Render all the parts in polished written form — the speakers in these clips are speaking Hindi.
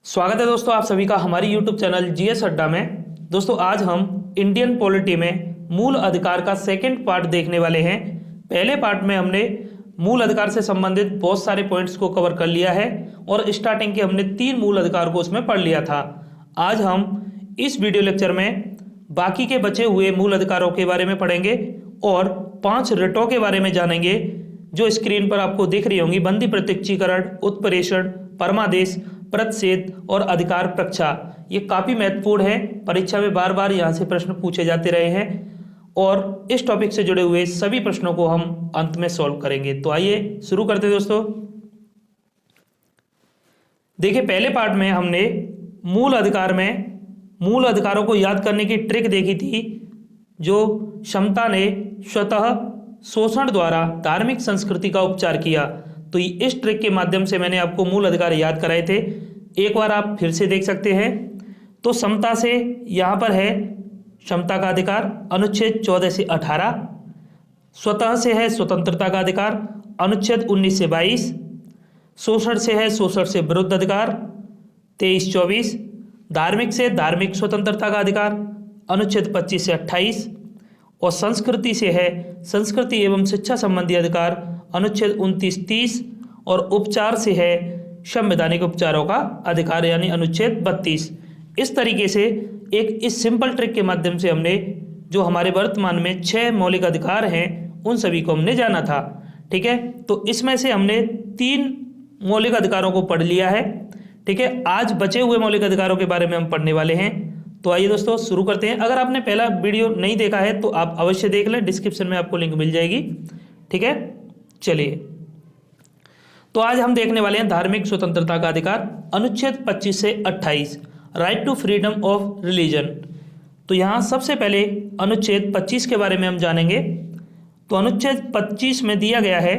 स्वागत है दोस्तों आप सभी का हमारी YouTube चैनल जीएस अड्डा में। दोस्तों आज हम इंडियन पॉलिटी में मूल अधिकार का सेकंड पार्ट देखने वाले हैं। पहले पार्ट में हमने मूल अधिकार से संबंधित बहुत सारे पॉइंट्स को कवर कर लिया है और स्टार्टिंग के हमने 3 मूल अधिकार को उसमें पढ़ लिया था। आज हम इस वीडियो लेक्चर में बाकी के बचे हुए मूल अधिकारों के बारे में पढ़ेंगे और 5 रिटों के बारे में जानेंगे जो स्क्रीन पर आपको दिख रही होंगी। बंदी प्रत्यक्षीकरण, उत्प्रेषण, परमादेश, प्रतिषेध और अधिकार प्रक्षा। ये काफ़ी महत्वपूर्ण है, परीक्षा में बार बार यहाँ से प्रश्न पूछे जाते रहे हैं और इस टॉपिक से जुड़े हुए सभी प्रश्नों को हम अंत में सॉल्व करेंगे। तो आइए शुरू करते हैं दोस्तों। देखिए पहले पार्ट में हमने मूल अधिकार में मूल अधिकारों को याद करने की ट्रिक देखी थी जो समता ने स्वतः शोषण द्वारा धार्मिक संस्कृति का उपचार किया। तो इस ट्रिक के माध्यम से मैंने आपको मूल अधिकार याद कराए थे, एक बार आप फिर से देख सकते हैं। तो समता से यहाँ पर है समता का अधिकार, अनुच्छेद 14 से 18। स्वतः से है स्वतंत्रता का अधिकार, अनुच्छेद 19 से 22। शोषण से है शोषण से विरुद्ध अधिकार, 23-24। धार्मिक से धार्मिक स्वतंत्रता का अधिकार, अनुच्छेद 25 से 28। और संस्कृति से है संस्कृति एवं शिक्षा संबंधी अधिकार, अनुच्छेद 29-30। और उपचार से है संवैधानिक उपचारों का अधिकार यानी अनुच्छेद 32। इस तरीके से इस सिंपल ट्रिक के माध्यम से हमने जो हमारे वर्तमान में 6 मौलिक अधिकार हैं उन सभी को हमने जाना था। ठीक है, तो इसमें से हमने 3 मौलिक अधिकारों को पढ़ लिया है। ठीक है, आज बचे हुए मौलिक अधिकारों के बारे में हम पढ़ने वाले हैं। तो आइए दोस्तों शुरू करते हैं। अगर आपने पहला वीडियो नहीं देखा है तो आप अवश्य देख लें, डिस्क्रिप्शन में आपको लिंक मिल जाएगी। ठीक है, चलिए तो आज हम देखने वाले हैं धार्मिक स्वतंत्रता का अधिकार, अनुच्छेद 25 से 28, right to freedom of religion. तो यहाँ सबसे पहले अनुच्छेद 25 के बारे में हम जानेंगे। तो अनुच्छेद 25 में दिया गया है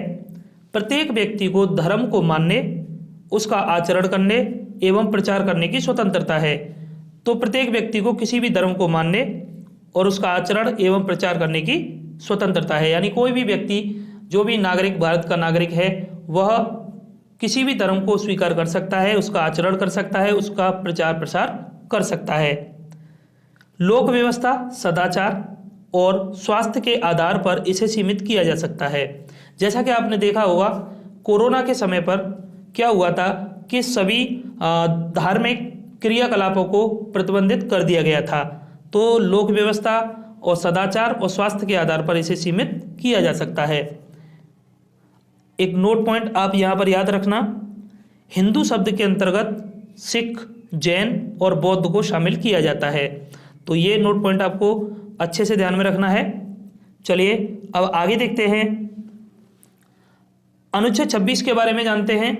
प्रत्येक व्यक्ति को धर्म को मानने, उसका आचरण करने एवं प्रचार करने की स्वतंत्रता है। तो प्रत्येक व्यक्ति को किसी भी धर्म को मानने और उसका आचरण एवं प्रचार करने की स्वतंत्रता है। यानी कोई भी व्यक्ति जो भी नागरिक भारत का नागरिक है वह किसी भी धर्म को स्वीकार कर सकता है, उसका आचरण कर सकता है, उसका प्रचार प्रसार कर सकता है। लोक व्यवस्था, सदाचार और स्वास्थ्य के आधार पर इसे सीमित किया जा सकता है। जैसा कि आपने देखा होगा कोरोना के समय पर क्या हुआ था कि सभी धार्मिक क्रियाकलापों को प्रतिबंधित कर दिया गया था। तो लोक व्यवस्था और सदाचार और स्वास्थ्य के आधार पर इसे सीमित किया जा सकता है। एक नोट पॉइंट आप यहाँ पर याद रखना, हिंदू शब्द के अंतर्गत सिख, जैन और बौद्ध को शामिल किया जाता है। तो ये नोट पॉइंट आपको अच्छे से ध्यान में रखना है। चलिए अब आगे देखते हैं, अनुच्छेद 26 के बारे में जानते हैं,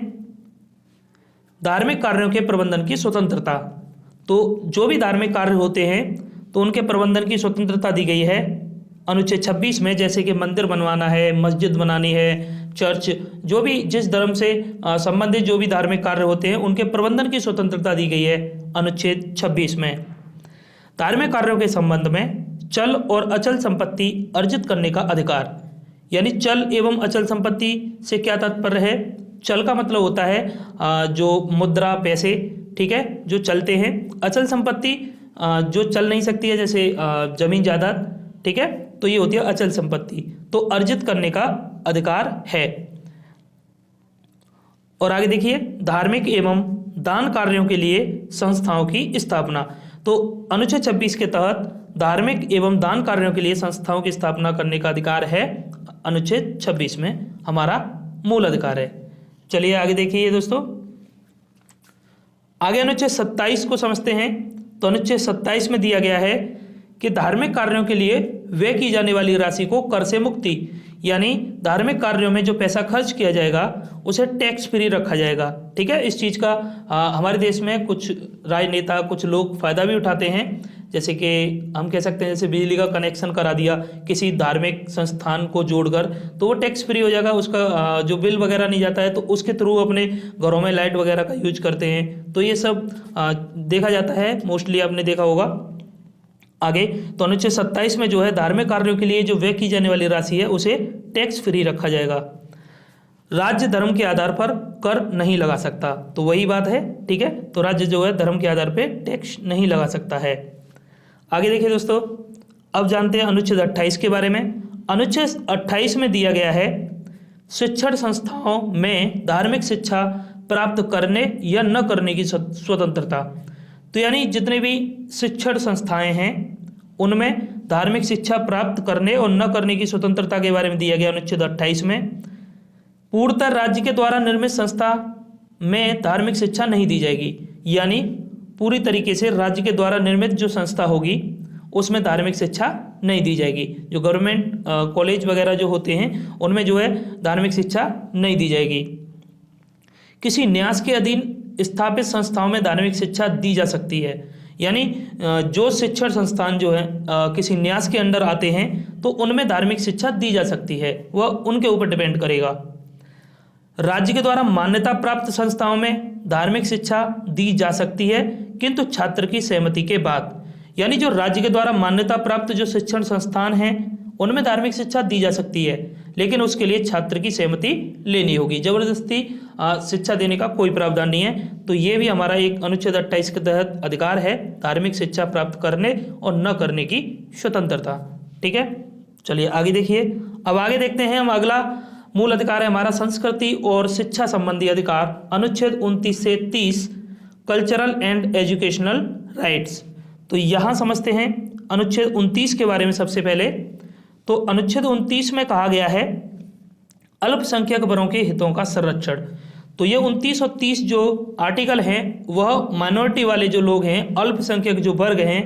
धार्मिक कार्यों के प्रबंधन की स्वतंत्रता। तो जो भी धार्मिक कार्य होते हैं तो उनके प्रबंधन की स्वतंत्रता दी गई है अनुच्छेद 26 में। जैसे कि मंदिर बनवाना है, मस्जिद बनानी है, चर्च, जो भी जिस धर्म से संबंधित जो भी धार्मिक कार्य होते हैं उनके प्रबंधन की स्वतंत्रता दी गई है अनुच्छेद 26 में। धार्मिक कार्यों के संबंध में चल और अचल संपत्ति अर्जित करने का अधिकार। यानी चल एवं अचल संपत्ति से क्या तात्पर्य है? चल का मतलब होता है जो मुद्रा, पैसे, ठीक है, जो चलते हैं। अचल संपत्ति जो चल नहीं सकती है, जैसे जमीन जायदाद, ठीक है, तो ये होती है अचल संपत्ति। तो अर्जित करने का अधिकार है। और आगे देखिए, धार्मिक एवं दान कार्यों के लिए संस्थाओं की स्थापना। तो अनुच्छेद 26 के तहत धार्मिक एवं दान कार्यों के लिए संस्थाओं की स्थापना करने का अधिकार है, अनुच्छेद 26 में हमारा मूल अधिकार है। चलिए आगे देखिए दोस्तों, आगे अनुच्छेद 27 को समझते हैं। तो अनुच्छेद 27 में दिया गया है कि धार्मिक कार्यों के लिए व्यय की जाने वाली राशि को कर से मुक्ति, यानी धार्मिक कार्यों में जो पैसा खर्च किया जाएगा उसे टैक्स फ्री रखा जाएगा। ठीक है, इस चीज़ का हमारे देश में कुछ राजनेता, कुछ लोग फायदा भी उठाते हैं। जैसे कि हम कह सकते हैं जैसे बिजली का कनेक्शन करा दिया किसी धार्मिक संस्थान को जोड़कर, तो वो टैक्स फ्री हो जाएगा, उसका जो बिल वगैरह नहीं जाता है, तो उसके थ्रू अपने घरों में लाइट वगैरह का यूज करते हैं। तो ये सब देखा जाता है, मोस्टली आपने देखा होगा। आगे तो अनुच्छेद 27 में जो है धार्मिक कार्यों के लिए जो व्यय की जाने वाली राशि है उसे टैक्स फ्री रखा जाएगा। राज्य धर्म के आधार पर कर नहीं लगा सकता। तो वही बात है, ठीक है। तो राज्य जो है धर्म के आधार पर टैक्स नहीं लगा सकता है। आगे देखिए दोस्तों, अब जानते हैं अनुच्छेद 28 के बारे में। अनुच्छेद 28 में दिया गया है शिक्षण संस्थाओं में धार्मिक शिक्षा प्राप्त करने या न करने की स्वतंत्रता। तो यानी जितने भी शिक्षण संस्थाएं हैं उनमें धार्मिक शिक्षा प्राप्त करने और न करने की स्वतंत्रता के बारे में दिया गया अनुच्छेद 28 में। पूर्णतः राज्य के द्वारा निर्मित संस्था में धार्मिक शिक्षा नहीं दी जाएगी, यानी पूरी तरीके से राज्य के द्वारा निर्मित जो संस्था होगी उसमें धार्मिक शिक्षा नहीं दी जाएगी। जो गवर्नमेंट कॉलेज वगैरह जो होते हैं उनमें जो है धार्मिक शिक्षा नहीं दी जाएगी। किसी न्यास के अधीन स्थापित संस्थाओं में धार्मिक शिक्षा दी जा सकती है, यानी जो शिक्षण संस्थान जो है किसी न्यास के अंडर आते हैं तो उनमें धार्मिक शिक्षा दी जा सकती है, वह उनके ऊपर डिपेंड करेगा। राज्य के द्वारा मान्यता प्राप्त संस्थाओं में धार्मिक शिक्षा दी जा सकती है, किंतु छात्र की सहमति के बाद। यानी जो राज्य के द्वारा मान्यता प्राप्त जो शिक्षण संस्थान हैं उनमें धार्मिक शिक्षा दी जा सकती है, लेकिन उसके लिए छात्र की सहमति लेनी होगी। जबरदस्ती शिक्षा देने का कोई प्रावधान नहीं है। तो ये भी हमारा एक अनुच्छेद 28 के तहत अधिकार है, धार्मिक शिक्षा प्राप्त करने और न करने की स्वतंत्रता। ठीक है, चलिए आगे देखिए। अब आगे देखते हैं हम, अगला मूल अधिकार है हमारा संस्कृति और शिक्षा संबंधी अधिकार, अनुच्छेद 29 से 30 कल्चरल एंड एजुकेशनल राइट्स। तो यहाँ समझते हैं अनुच्छेद 29 के बारे में सबसे पहले। तो अनुच्छेद 29 में कहा गया है अल्पसंख्यक वर्गों के हितों का संरक्षण। तो ये 29 और 30 जो आर्टिकल हैं वह माइनॉरिटी वाले जो लोग हैं, अल्पसंख्यक जो वर्ग हैं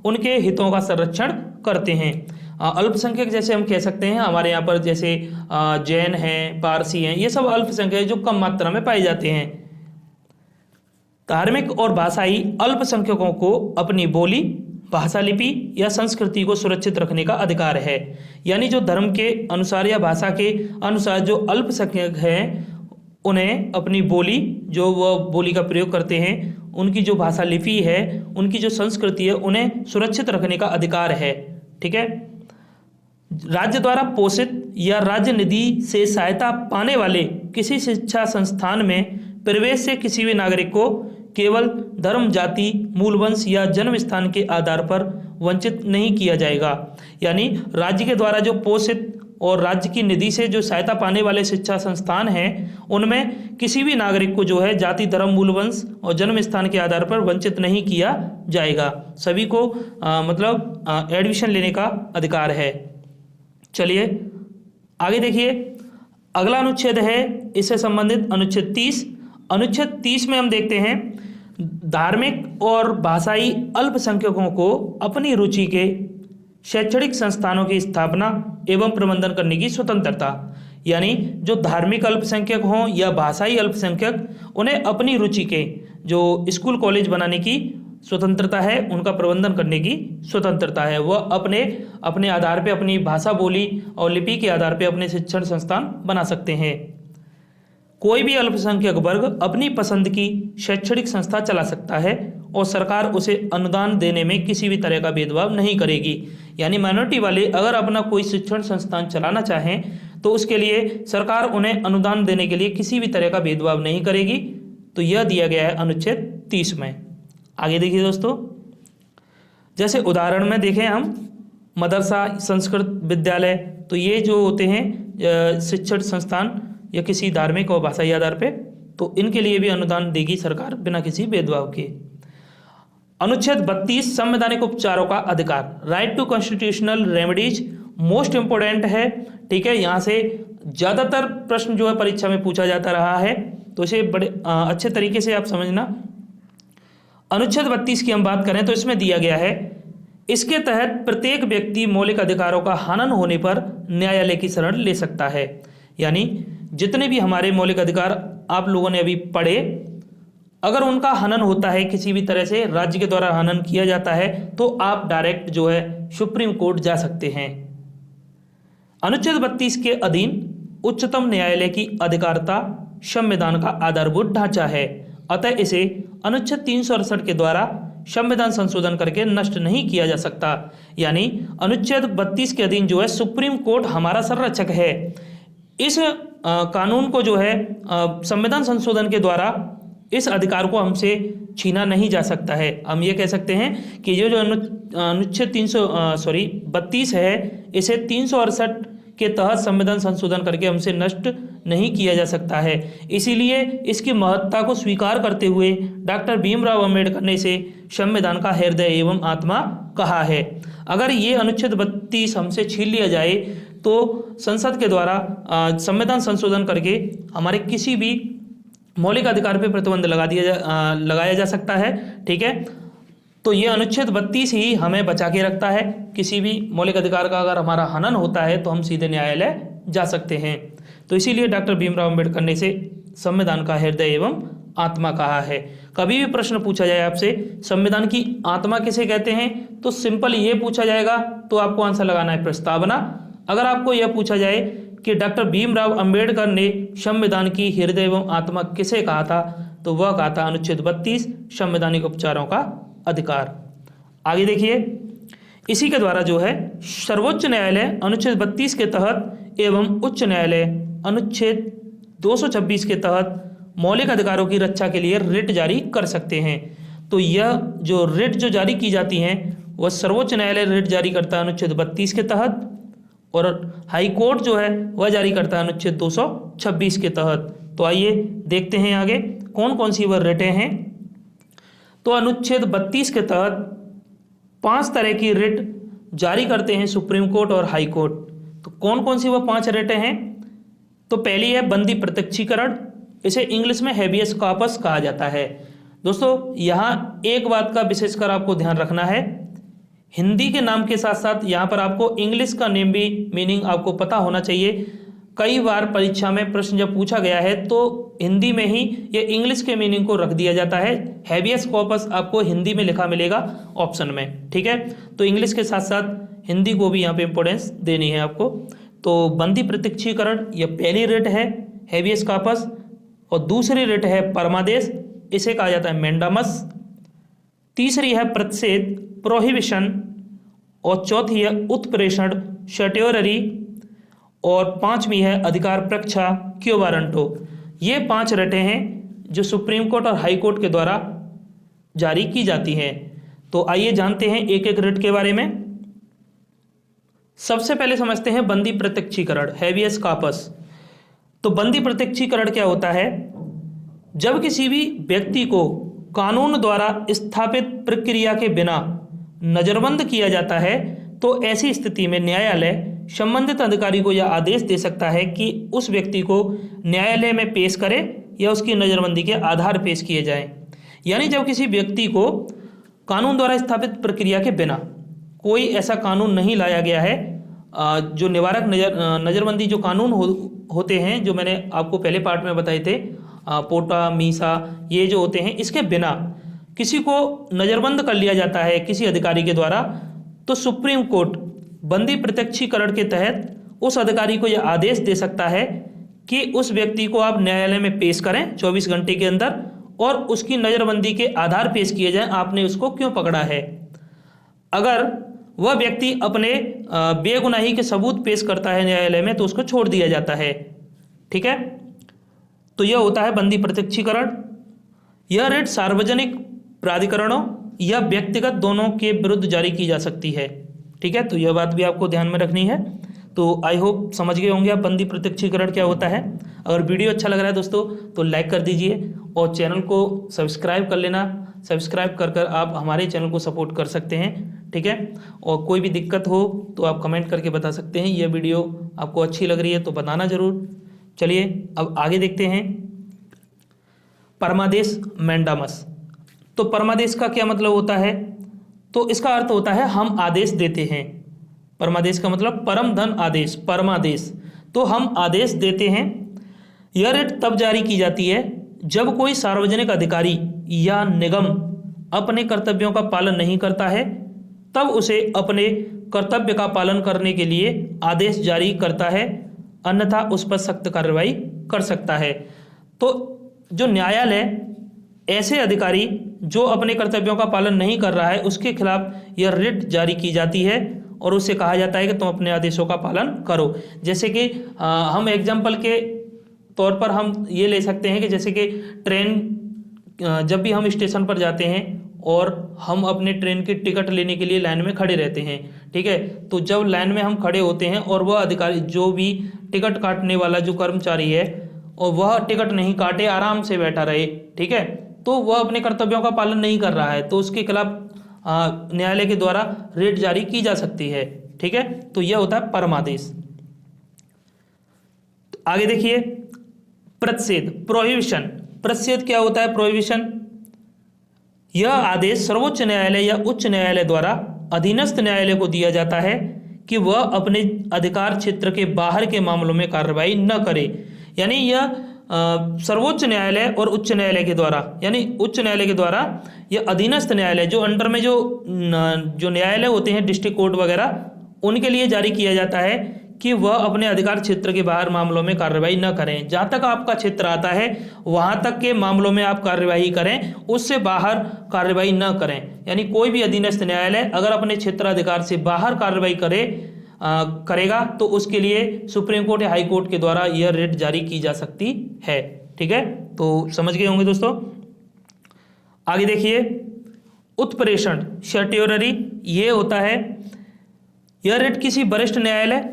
उनके हितों का संरक्षण करते हैं। अल्पसंख्यक जैसे हम कह सकते हैं हमारे यहाँ पर जैसे जैन हैं, पारसी हैं, ये सब अल्पसंख्यक जो कम मात्रा में पाए जाते हैं। धार्मिक और भाषाई अल्पसंख्यकों को अपनी बोली, भाषा लिपि या संस्कृति को सुरक्षित रखने का अधिकार है। यानी जो धर्म के अनुसार या भाषा के अनुसार जो अल्पसंख्यक हैं उन्हें अपनी बोली, जो वह बोली का प्रयोग करते हैं, उनकी जो भाषा लिपि है, उनकी जो संस्कृति है, उन्हें सुरक्षित रखने का अधिकार है। ठीक है। राज्य द्वारा पोषित या राज्य निधि से सहायता पाने वाले किसी शिक्षा संस्थान में प्रवेश से किसी भी नागरिक को केवल धर्म, जाति, मूल वंश या जन्म स्थान के आधार पर वंचित नहीं किया जाएगा। यानी राज्य के द्वारा जो पोषित और राज्य की निधि से जो सहायता पाने वाले शिक्षा संस्थान हैं उनमें किसी भी नागरिक को जो है जाति, धर्म, मूल वंश और जन्म स्थान के आधार पर वंचित नहीं किया जाएगा। सभी को मतलब एडमिशन लेने का अधिकार है। चलिए आगे देखिए, अगला अनुच्छेद है इससे संबंधित अनुच्छेद 30। अनुच्छेद 30 में हम देखते हैं धार्मिक और भाषाई अल्पसंख्यकों को अपनी रुचि के शैक्षणिक संस्थानों की स्थापना एवं प्रबंधन करने की स्वतंत्रता। यानी जो धार्मिक अल्पसंख्यक हों या भाषाई अल्पसंख्यक, उन्हें अपनी रुचि के जो स्कूल कॉलेज बनाने की स्वतंत्रता है, उनका प्रबंधन करने की स्वतंत्रता है। वह अपने आधार पे, अपनी भाषा, बोली और लिपि के आधार पे अपने शिक्षण संस्थान बना सकते हैं। कोई भी अल्पसंख्यक वर्ग अपनी पसंद की शैक्षणिक संस्था चला सकता है और सरकार उसे अनुदान देने में किसी भी तरह का भेदभाव नहीं करेगी। यानी माइनॉरिटी वाले अगर अपना कोई शिक्षण संस्थान चलाना चाहें तो उसके लिए सरकार उन्हें अनुदान देने के लिए किसी भी तरह का भेदभाव नहीं करेगी। तो यह दिया गया है अनुच्छेद 30 में। आगे देखिए दोस्तों, जैसे उदाहरण में देखें हम मदरसा, संस्कृत विद्यालय, तो ये जो होते हैं शिक्षण संस्थान या किसी धार्मिक और भाषाई आधार पे, तो इनके लिए भी अनुदान देगी सरकार बिना किसी भेदभाव के। अनुच्छेद 32 संवैधानिक उपचारों का अधिकार, right to constitutional remedies, most important है। ठीक है, यहाँ से ज़्यादातर प्रश्न जो है परीक्षा में पूछा जाता रहा है, तो इसे बड़े अच्छे तरीके से आप समझना। अनुच्छेद 32 की हम बात करें तो इसमें दिया गया है, इसके तहत प्रत्येक व्यक्ति मौलिक अधिकारों का हनन होने पर न्यायालय की शरण ले सकता है। यानी जितने भी हमारे मौलिक अधिकार आप लोगों ने अभी पढ़े, अगर उनका हनन होता है, किसी भी तरह से राज्य के द्वारा हनन किया जाता है, तो आप डायरेक्ट जो है सुप्रीम कोर्ट जा सकते हैं। अनुच्छेद 32 के अधीन उच्चतम न्यायालय की अधिकारिता संविधान का आधारभूत ढांचा है, अतः इसे अनुच्छेद 368 के द्वारा संविधान संशोधन करके नष्ट नहीं किया जा सकता। यानी अनुच्छेद 32 के अधीन जो है सुप्रीम कोर्ट हमारा संरक्षक है। इस कानून को जो है संविधान संशोधन के द्वारा इस अधिकार को हमसे छीना नहीं जा सकता है। हम ये कह सकते हैं कि ये जो अनुच्छेद 32 है, इसे 368 के तहत संविधान संशोधन करके हमसे नष्ट नहीं किया जा सकता है। इसीलिए इसकी महत्ता को स्वीकार करते हुए डॉक्टर भीमराव अंबेडकर ने इसे संविधान का हृदय एवं आत्मा कहा है। अगर ये अनुच्छेद 32 हमसे छीन लिया जाए तो संसद के द्वारा संविधान संशोधन करके हमारे किसी भी मौलिक अधिकार पर प्रतिबंध लगाया जा सकता है। ठीक है, तो ये अनुच्छेद 32 ही हमें बचा के रखता है। किसी भी मौलिक अधिकार का अगर हमारा हनन होता है तो हम सीधे न्यायालय जा सकते हैं। तो इसीलिए डॉक्टर भीमराव अंबेडकर ने इसे संविधान का हृदय एवं आत्मा कहा है। कभी भी प्रश्न पूछा जाए आपसे संविधान की आत्मा किसे कहते हैं, तो सिंपल ये पूछा जाएगा, तो आपको आंसर लगाना है प्रस्तावना। अगर आपको यह पूछा जाए कि डॉक्टर भीमराव अंबेडकर ने संविधान की हृदय एवं आत्मा किसे कहा था, तो वह कहा था अनुच्छेद 32 संवैधानिक उपचारों का अधिकार। आगे देखिए, इसी के द्वारा जो है सर्वोच्च न्यायालय अनुच्छेद 32 के तहत एवं उच्च न्यायालय अनुच्छेद 226 के तहत मौलिक अधिकारों की रक्षा के लिए रिट जारी कर सकते हैं। तो यह जो रिट जो जारी की जाती हैं वह सर्वोच्च न्यायालय रिट जारी करता है अनुच्छेद 32 के तहत, और हाई कोर्ट जो है वह जारी करता है अनुच्छेद 226 के तहत। तो आइए देखते हैं आगे कौन कौन सी वह रिटें हैं। तो अनुच्छेद 32 के तहत 5 तरह की रिट जारी करते हैं सुप्रीम कोर्ट और हाई कोर्ट। तो कौन कौन सी वह 5 रिटें हैं? तो पहली है बंदी प्रत्यक्षीकरण, इसे इंग्लिश में हैबियस कॉर्पस कहा जाता है। दोस्तों यहाँ एक बात का विशेषकर आपको ध्यान रखना है, हिंदी के नाम के साथ साथ यहाँ पर आपको इंग्लिश का नेम भी मीनिंग आपको पता होना चाहिए। कई बार परीक्षा में प्रश्न जब पूछा गया है तो हिंदी में ही ये इंग्लिश के मीनिंग को रख दिया जाता है। हैबियस कॉर्पस आपको हिंदी में लिखा मिलेगा ऑप्शन में। ठीक है, तो इंग्लिश के साथ साथ हिंदी को भी यहाँ पे इंपॉर्टेंस देनी है आपको। तो बंदी प्रत्यक्षीकरण यह पहली रिट है हैबियस कॉर्पस, और दूसरी रिट है परमादेश, इसे कहा जाता है मैंडामस। तीसरी है प्रतिषेध प्रोहिबिशन, और चौथी है उत्प्रेषण सर्ट्योररी, और पांचवी है अधिकार प्रक्षा क्यो वारंटो। ये 5 रिटें हैं जो सुप्रीम कोर्ट और हाई कोर्ट के द्वारा जारी की जाती हैं। तो आइए जानते हैं एक एक रिट के बारे में। सबसे पहले समझते हैं बंदी प्रत्यक्षीकरण हैबियस कॉर्पस। तो बंदी प्रत्यक्षीकरण क्या होता है? जब किसी भी व्यक्ति को कानून द्वारा स्थापित प्रक्रिया के बिना नजरबंद किया जाता है तो ऐसी स्थिति में न्यायालय संबंधित अधिकारी को यह आदेश दे सकता है कि उस व्यक्ति को न्यायालय में पेश करे या उसकी नजरबंदी के आधार पेश किए जाएं। यानी जब किसी व्यक्ति को कानून द्वारा स्थापित प्रक्रिया के बिना कोई ऐसा कानून नहीं लाया गया है, जो निवारक नजरबंदी जो कानून होते हैं जो मैंने आपको पहले पार्ट में बताए थे, पोटा मीसा ये जो होते हैं, इसके बिना किसी को नज़रबंद कर लिया जाता है किसी अधिकारी के द्वारा, तो सुप्रीम कोर्ट बंदी प्रत्यक्षीकरण के तहत उस अधिकारी को यह आदेश दे सकता है कि उस व्यक्ति को आप न्यायालय में पेश करें 24 घंटे के अंदर, और उसकी नज़रबंदी के आधार पेश किए जाएं आपने उसको क्यों पकड़ा है। अगर वह व्यक्ति अपने बेगुनाही के सबूत पेश करता है न्यायालय में तो उसको छोड़ दिया जाता है। ठीक है, तो यह होता है बंदी प्रत्यक्षीकरण। यह रिट सार्वजनिक प्राधिकरणों या व्यक्तिगत दोनों के विरुद्ध जारी की जा सकती है। ठीक है, तो यह बात भी आपको ध्यान में रखनी है। तो आई होप समझ गए होंगे आप बंदी प्रत्यक्षीकरण क्या होता है। अगर वीडियो अच्छा लग रहा है दोस्तों तो लाइक कर दीजिए और चैनल को सब्सक्राइब कर लेना। सब्सक्राइब कर आप हमारे चैनल को सपोर्ट कर सकते हैं। ठीक है, और कोई भी दिक्कत हो तो आप कमेंट करके बता सकते हैं। यह वीडियो आपको अच्छी लग रही है तो बताना ज़रूर। चलिए अब आगे देखते हैं परमादेश मैंडामस। तो परमादेश का क्या मतलब होता है? तो इसका अर्थ होता है हम आदेश देते हैं। परमादेश का मतलब परम धन आदेश, परमादेश। तो हम आदेश देते हैं। यह रिट तब जारी की जाती है जब कोई सार्वजनिक अधिकारी या निगम अपने कर्तव्यों का पालन नहीं करता है, तब उसे अपने कर्तव्य का पालन करने के लिए आदेश जारी करता है, अन्यथा उस पर सख्त कार्रवाई कर सकता है। तो जो न्यायालय ऐसे अधिकारी जो अपने कर्तव्यों का पालन नहीं कर रहा है उसके खिलाफ यह रिट जारी की जाती है और उससे कहा जाता है कि तुम अपने आदेशों का पालन करो। जैसे कि हम एग्जाम्पल के तौर पर हम ये ले सकते हैं कि जैसे कि ट्रेन जब भी हम स्टेशन पर जाते हैं और हम अपने ट्रेन की टिकट लेने के लिए लाइन में खड़े रहते हैं, ठीक है, तो जब लाइन में हम खड़े होते हैं और वह अधिकारी जो भी टिकट काटने वाला जो कर्मचारी है और वह टिकट नहीं काटे आराम से बैठा रहे, ठीक है, तो वह अपने कर्तव्यों का पालन नहीं कर रहा है, तो उसके खिलाफ न्यायालय के द्वारा रेट जारी की जा सकती है, ठीक है। तो यह होता है परमादेश। आगे देखिए प्रतिषेध, प्रोहिबिशन। प्रतिषेध क्या होता है? प्रोहिबिशन, यह आदेश सर्वोच्च न्यायालय या उच्च न्यायालय द्वारा अधीनस्थ न्यायालय को दिया जाता है कि वह अपने अधिकार क्षेत्र के बाहर के मामलों में कार्रवाई न करे। यानी यह सर्वोच्च न्यायालय और उच्च न्यायालय के द्वारा, यानी उच्च न्यायालय के द्वारा यह अधीनस्थ न्यायालय जो अंडर में जो न्यायालय होते हैं डिस्ट्रिक्ट कोर्ट वगैरह, उनके लिए जारी किया जाता है कि वह अपने अधिकार क्षेत्र के बाहर मामलों में कार्रवाई न करें। जहाँ तक आपका क्षेत्र आता है वहाँ तक के मामलों में आप कार्रवाई करें, उससे बाहर कार्रवाई न करें। यानी कोई भी अधीनस्थ न्यायालय अगर अपने क्षेत्राधिकार से बाहर कार्रवाई करेगा तो उसके लिए सुप्रीम कोर्ट या हाई कोर्ट के द्वारा यह रेट जारी की जा सकती है, ठीक है। तो समझ गए होंगे दोस्तों। आगे देखिए उत्प्रेषण, सर्ट्योररी, ये होता है यह रेट किसी वरिष्ठ न्यायालय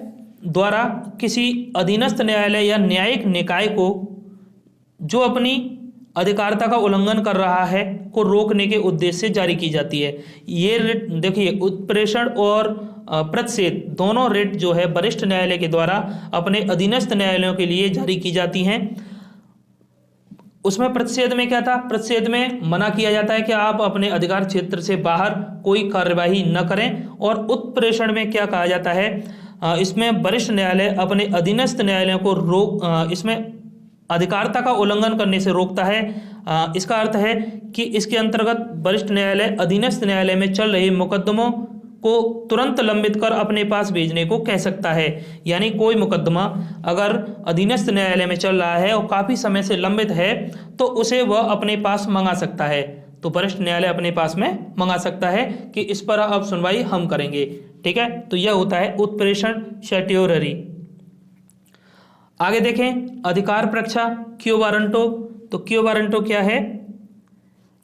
द्वारा किसी अधीनस्थ न्यायालय या न्यायिक निकाय को जो अपनी अधिकारिता का उल्लंघन कर रहा है को रोकने के उद्देश्य से जारी की जाती है। ये रेट देखिए उत्प्रेषण और प्रतिषेध दोनों रेट जो है वरिष्ठ न्यायालय के द्वारा अपने अधीनस्थ न्यायालयों के लिए जारी की जाती हैं। उसमें प्रतिषेध में क्या था? प्रतिषेध में मना किया जाता है कि आप अपने अधिकार क्षेत्र से बाहर कोई कार्यवाही न करें। और उत्प्रेषण में क्या कहा जाता है? इसमें वरिष्ठ न्यायालय अपने अधीनस्थ न्यायालयों को इसमें अधिकारिता का उल्लंघन करने से रोकता है। इसका अर्थ है कि इसके अंतर्गत वरिष्ठ न्यायालय अधीनस्थ न्यायालय में चल रहे मुकदमों को तुरंत लंबित कर अपने पास भेजने को कह सकता है। यानी कोई मुकदमा अगर अधीनस्थ न्यायालय में चल रहा है और काफ़ी समय से लंबित है तो उसे वह अपने पास मंगा सकता है। तो वरिष्ठ न्यायालय अपने पास में मंगा सकता है कि इस पर अब सुनवाई हम करेंगे, ठीक है। तो यह होता है उत्प्रेषण, सर्ट्योररी। आगे देखें अधिकार परीक्षा, क्यो वारंटो। तो क्यो वारंटो क्या है?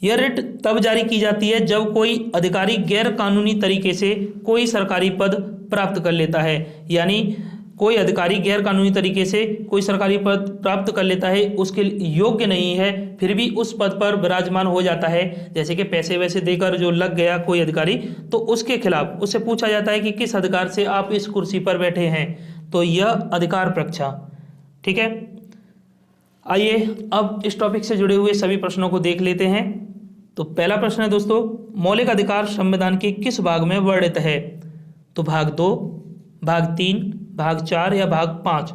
यह रिट तब जारी की जाती है जब कोई अधिकारी गैर कानूनी तरीके से कोई सरकारी पद प्राप्त कर लेता है। यानी कोई अधिकारी गैर कानूनी तरीके से कोई सरकारी पद प्राप्त कर लेता है, उसके योग्य नहीं है, फिर भी उस पद पर विराजमान हो जाता है, जैसे कि पैसे वैसे देकर जो लग गया कोई अधिकारी, तो उसके खिलाफ उससे पूछा जाता है कि किस अधिकार से आप इस कुर्सी पर बैठे हैं। तो यह अधिकार परीक्षा, ठीक है। आइए अब इस टॉपिक से जुड़े हुए सभी प्रश्नों को देख लेते हैं। तो पहला प्रश्न है दोस्तों, मौलिक अधिकार संविधान के किस भाग में वर्णित है? तो भाग 2, भाग 3, भाग 4 या भाग 5?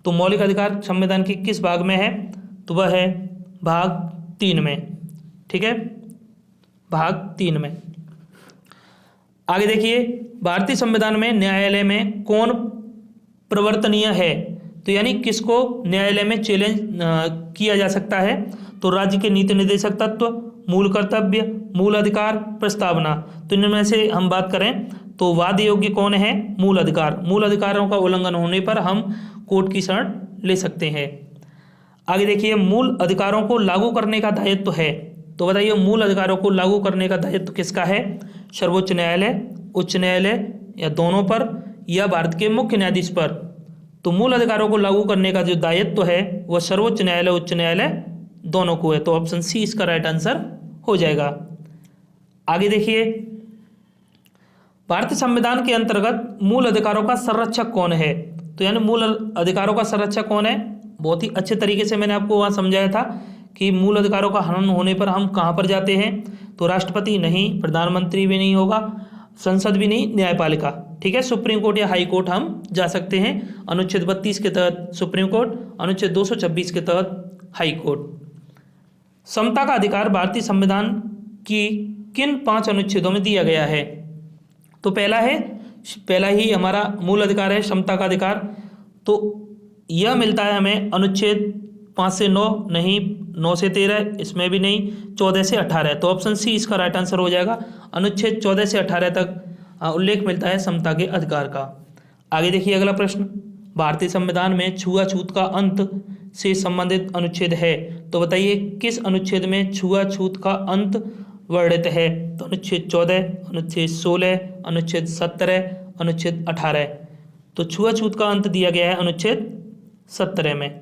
तो मौलिक अधिकार संविधान के किस भाग में है? तो वह है भाग 3 में, ठीक है, भाग 3 में। आगे देखिए भारतीय संविधान में न्यायालय में कौन प्रवर्तनीय है? तो यानी किसको न्यायालय में चैलेंज किया जा सकता है? तो राज्य के नीति निर्देशक तत्व, मूल कर्तव्य, मूल अधिकार, प्रस्तावना। तो इनमें से हम बात करें तो वाद योग्य कौन है? मूल अधिकार। मूल अधिकारों का उल्लंघन होने पर हम कोर्ट की शरण ले सकते हैं। आगे देखिए मूल अधिकारों को लागू करने का दायित्व है। तो बताइए मूल अधिकारों को लागू करने का दायित्व किसका है? सर्वोच्च न्यायालय, उच्च न्यायालय या दोनों पर, या भारत के मुख्य न्यायाधीश पर? तो मूल अधिकारों को लागू करने का जो दायित्व है वह सर्वोच्च न्यायालय, उच्च न्यायालय दोनों को है। तो ऑप्शन सी इसका राइट आंसर हो जाएगा। आगे देखिए भारतीय संविधान के अंतर्गत मूल अधिकारों का संरक्षक कौन है? तो यानी मूल अधिकारों का संरक्षक कौन है? बहुत ही अच्छे तरीके से मैंने आपको वहाँ समझाया था कि मूल अधिकारों का हनन होने पर हम कहाँ पर जाते हैं। तो राष्ट्रपति नहीं, प्रधानमंत्री भी नहीं होगा, संसद भी नहीं, न्यायपालिका, ठीक है। सुप्रीम कोर्ट या हाई कोर्ट हम जा सकते हैं। अनुच्छेद 32 के तहत सुप्रीम कोर्ट, अनुच्छेद 226 के तहत हाई कोर्ट। समता का अधिकार भारतीय संविधान की किन 5 अनुच्छेदों में दिया गया है? तो पहला ही हमारा मूल अधिकार है समता का अधिकार। तो यह मिलता है हमें अनुच्छेद 5 से 9, नहीं 9 से 13, इसमें भी नहीं, 14 से 18। तो ऑप्शन सी इसका राइट आंसर हो जाएगा। अनुच्छेद 14 से 18 तक उल्लेख मिलता है समता के अधिकार का। आगे देखिए अगला प्रश्न, भारतीय संविधान में छुआछूत का अंत से संबंधित अनुच्छेद है। तो बताइए किस अनुच्छेद में छुआछूत का अंत वर्णित है। तो अनुच्छेद 14, अनुच्छेद 16, अनुच्छेद 17, अनुच्छेद 18। तो छुआछूत का अंत दिया गया है अनुच्छेद 17 में।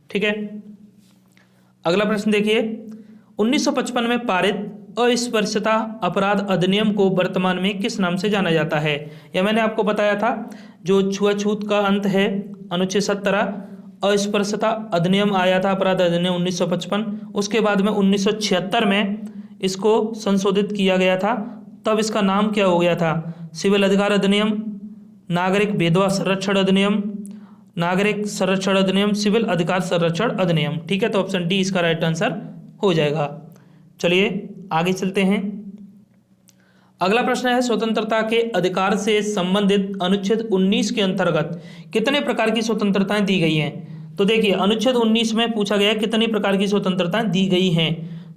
ठीक है, अगला प्रश्न देखिए, 1955 में पारित अस्पृश्यता अपराध अधिनियम को वर्तमान में किस नाम से जाना जाता है। यह मैंने आपको बताया था, जो छुआछूत का अंत है अनुच्छेद 17, अस्पृश्यता अधिनियम आया था, अपराध अधिनियम 1955। उसके बाद में 1976 में इसको संशोधित किया गया था। तब इसका नाम क्या हो गया था, सिविल अधिकार अधिनियम, नागरिक भेदभाव संरक्षण अधिनियम, नागरिक संरक्षण अधिनियम, सिविल अधिकार संरक्षण अधिनियम। ठीक है, तो ऑप्शन डी इसका राइट आंसर हो जाएगा। चलिए आगे चलते हैं। अगला प्रश्न है, स्वतंत्रता के अधिकार से संबंधित अनुच्छेद 19 के अंतर्गत कितने प्रकार की स्वतंत्रताएं दी गई हैं। तो देखिए अनुच्छेद 19 में पूछा गया कितनी प्रकार की स्वतंत्रताएं दी गई हैं।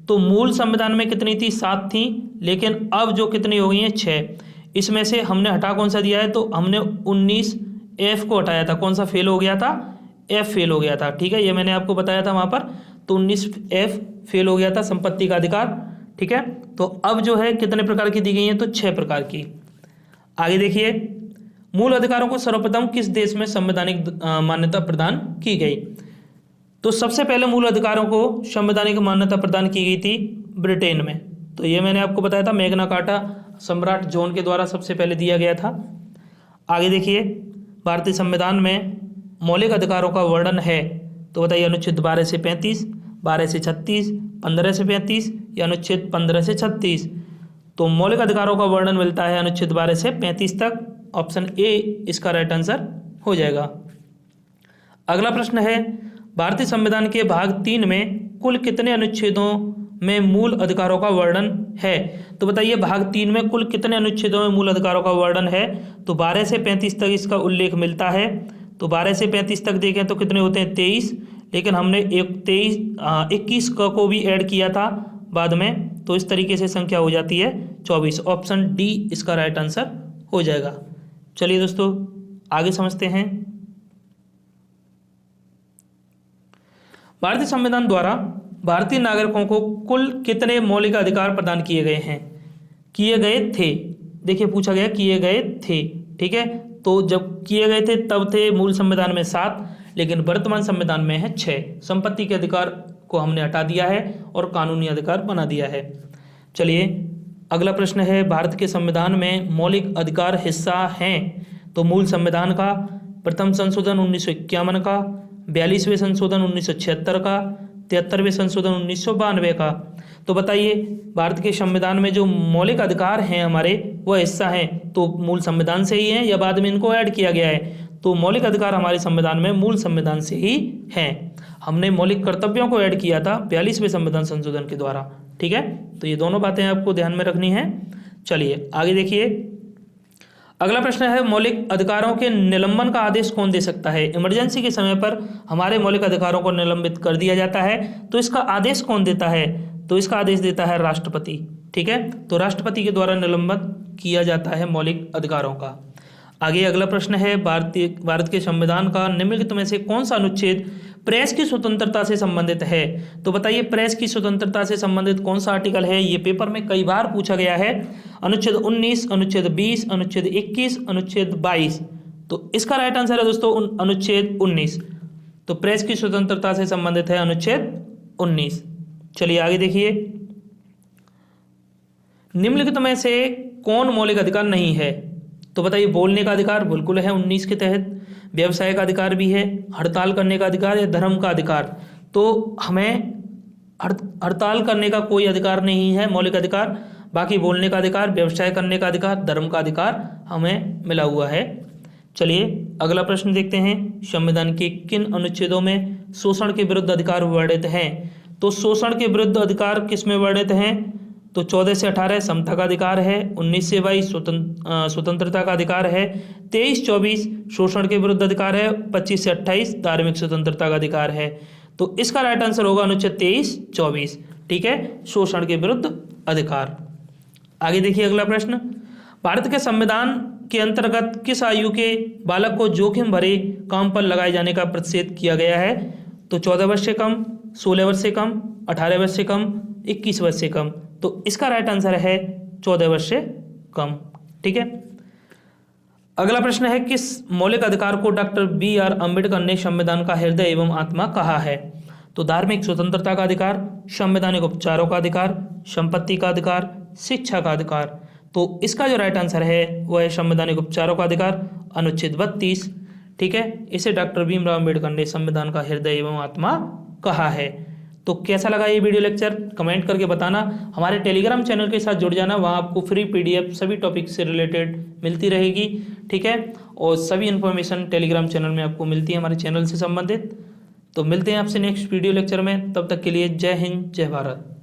तो मूल संविधान में कितनी थी, 7 थी, लेकिन अब जो कितनी हो गई हैं, 6। इसमें से हमने हटा कौन सा दिया है, तो हमने 19F को हटाया था। कौन सा फेल हो गया था, F फेल हो गया था। ठीक है, ये मैंने आपको बताया था वहाँ पर। तो 19F फेल हो गया था, संपत्ति का अधिकार। ठीक है, तो अब जो है कितने प्रकार की दी गई हैं, तो 6 प्रकार की। आगे देखिए, मूल अधिकारों को सर्वप्रथम किस देश में संवैधानिक मान्यता प्रदान की गई। तो सबसे पहले मूल अधिकारों को संवैधानिक मान्यता प्रदान की गई थी ब्रिटेन में। तो ये मैंने आपको बताया था, मैग्ना कार्टा सम्राट जॉन के द्वारा सबसे पहले दिया गया था। आगे देखिए, भारतीय संविधान में मौलिक अधिकारों का वर्णन है। तो बताइए अनुच्छेद 12 से 35, 12 से 36, 15 से 35 या अनुच्छेद 15 से 36। तो मौलिक अधिकारों का वर्णन मिलता है अनुच्छेद 12 से 35 तक। ऑप्शन ए इसका राइट आंसर हो जाएगा। अगला प्रश्न है, भारतीय संविधान के भाग 3 में कुल कितने अनुच्छेदों में मूल अधिकारों का वर्णन है। तो बताइए भाग 3 में कुल कितने अनुच्छेदों में मूल अधिकारों का वर्णन है। तो 12 से 35 तक इसका उल्लेख मिलता है। तो 12 से 35 तक देखें तो कितने होते हैं, 23, लेकिन हमने 21 को भी ऐड किया था बाद में, तो इस तरीके से संख्या हो जाती है 24। ऑप्शन डी इसका राइट आंसर हो जाएगा। चलिए दोस्तों आगे समझते हैं। भारतीय संविधान द्वारा भारतीय नागरिकों को कुल कितने मौलिक अधिकार प्रदान किए गए हैं, किए गए थे। देखिए पूछा गया किए गए थे। ठीक है, तो जब किए गए थे तब थे मूल संविधान में 7, लेकिन वर्तमान संविधान में है 6। संपत्ति के अधिकार को हमने हटा दिया है और कानूनी अधिकार बना दिया है। चलिए अगला प्रश्न है, भारत के संविधान में मौलिक अधिकार हिस्सा हैं। तो मूल संविधान का प्रथम संशोधन 1951 का, 42वें संशोधन 1976 का, 73वें संशोधन 1992 का। तो बताइए भारत के संविधान में जो मौलिक अधिकार हैं हमारे, वह हिस्सा हैं तो मूल संविधान से ही हैं या बाद में इनको ऐड किया गया है। तो मौलिक अधिकार हमारे संविधान में मूल संविधान से ही हैं। हमने मौलिक कर्तव्यों को ऐड किया था 42वें संविधान संशोधन के द्वारा। ठीक है, तो ये दोनों बातें आपको ध्यान में रखनी है। चलिए आगे देखिए, अगला प्रश्न है, मौलिक अधिकारों के निलंबन का आदेश कौन दे सकता है। इमरजेंसी के समय पर हमारे मौलिक अधिकारों को निलंबित कर दिया जाता है, तो इसका आदेश कौन देता है। तो इसका आदेश देता है राष्ट्रपति। ठीक है, तो राष्ट्रपति के द्वारा निलंबित किया जाता है मौलिक अधिकारों का। आगे अगला प्रश्न है, भारत के संविधान का निम्नलिखित में से कौन सा अनुच्छेद प्रेस की स्वतंत्रता से संबंधित है। तो बताइए प्रेस की स्वतंत्रता से संबंधित कौन सा आर्टिकल है। ये पेपर में कई बार पूछा गया है। अनुच्छेद 19, अनुच्छेद 20, अनुच्छेद 21, अनुच्छेद 22। तो इसका राइट आंसर है दोस्तों अनुच्छेद 19। तो प्रेस की स्वतंत्रता से संबंधित है अनुच्छेद 19। चलिए आगे देखिए, निम्नलिखित में से कौन मौलिक अधिकार नहीं है। तो बताइए बोलने का अधिकार बिल्कुल है 19 के तहत, व्यवसाय का अधिकार भी है, हड़ताल करने का अधिकार या धर्म का अधिकार। तो हमें हड़ताल करने का कोई अधिकार नहीं है मौलिक अधिकार, बाकी बोलने का अधिकार, व्यवसाय करने का अधिकार, धर्म का अधिकार हमें मिला हुआ है। चलिए अगला प्रश्न देखते हैं, संविधान के किन अनुच्छेदों में शोषण के विरुद्ध अधिकार वर्णित हैं। तो शोषण के विरुद्ध अधिकार किस में वर्णित हैं। तो 14 से 18 समता का अधिकार है, 19 से 22 स्वतंत्रता का अधिकार है, 23-24 शोषण के विरुद्ध अधिकार है, 25 से 28 धार्मिक स्वतंत्रता का अधिकार है। तो इसका राइट आंसर होगा अनुच्छेद 23-24। ठीक है, शोषण के विरुद्ध अधिकार। आगे देखिए अगला प्रश्न, भारत के संविधान के अंतर्गत किस आयु के बालक को जोखिम भरे काम पर लगाए जाने का प्रतिषेध किया गया है। तो 14 वर्ष से कम, 16 वर्ष से कम, 18 वर्ष से कम, 21 वर्ष से कम। तो इसका राइट आंसर है 14 वर्ष से कम। ठीक है। अगला प्रश्न है, किस मौलिक अधिकार को डॉक्टर बी.आर. अंबेडकर ने संविधान का हृदय एवं आत्मा कहा है? तो धार्मिक स्वतंत्रता का अधिकार, संवैधानिक उपचारों का अधिकार, संपत्ति का अधिकार, शिक्षा का अधिकार। तो इसका जो राइट आंसर है वह है संवैधानिक उपचारों का अधिकार, अनुच्छेद 32। ठीक है, इसे डॉक्टर भीमराव अंबेडकर ने संविधान का हृदय एवं आत्मा कहा है। तो कैसा लगा ये वीडियो लेक्चर, कमेंट करके बताना। हमारे टेलीग्राम चैनल के साथ जुड़ जाना, वहाँ आपको फ्री PDF सभी टॉपिक से रिलेटेड मिलती रहेगी। ठीक है, और सभी इन्फॉर्मेशन टेलीग्राम चैनल में आपको मिलती है हमारे चैनल से संबंधित। तो मिलते हैं आपसे नेक्स्ट वीडियो लेक्चर में, तब तक के लिए जय हिंद, जय भारत।